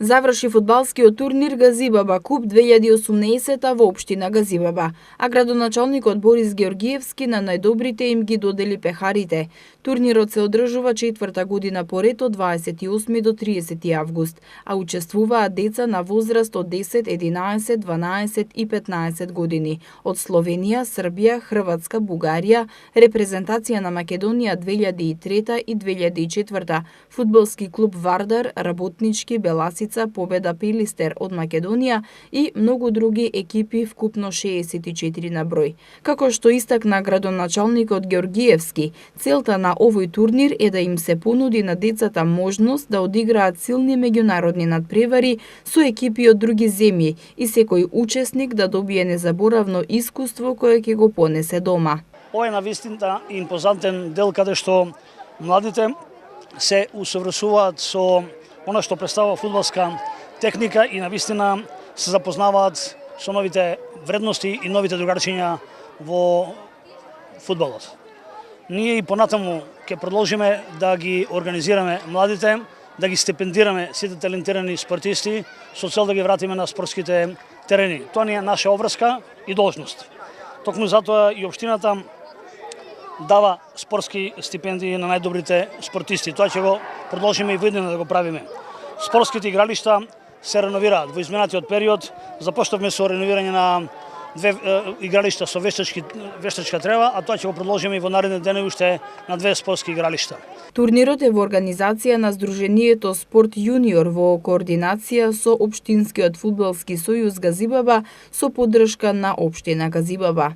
Заврши фудбалскиот турнир Газибаба Куп 2018 во општина Газибаба, а градоначалникот Борис Георгиевски на најдобрите им ги додели пехарите. Турнирот се одржува четврта година поред од 28 до 30 август, а учествуваат деца на возраст од 10, 11, 12 и 15 години од Словенија, Србија, Хрватска, Бугарија, репрезентација на Македонија 2003 и 2004, фудбалски клуб Вардар, Работнички, Беласица, Победа Пилистер од Македонија и многу други екипи, вкупно 64 на број. Како што истакна градоначалникот Георгиевски, целта на овој турнир е да им се понуди на децата можност да одиграат силни меѓународни надпревари со екипи од други земји и секој учесник да добие незаборавно искуство кое ќе го понесе дома. Ова е навистина импозантен дел каде што младите се усовршуваат со она што представува фудбалска техника и навистина се запознаваат со новите вредности и новите догаѓања во фудбалот. Ние и понатаму ќе продолжиме да ги организираме младите, да ги стипендираме сите талентирани спортисти со цел да ги вратиме на спортските терени. Тоа ни е наша обврска и должност. Токму затоа и општината дава спортски стипендии на најдобрите спортисти. Тоа ќе го продолжиме и во иднина да го правиме. Спортските игралишта се реновираат. Во изминатиот период започнавме со реновирање на две игралишта со вештачка трева, а тоа ќе го продолжиме и во наредни денови уште на две спортски игралишта. Турнирот е во организација на Сдруженијето Спорт Јуниор во координација со Општинскиот фудбалски сојуз Газибаба со поддршка на општина Газибаба.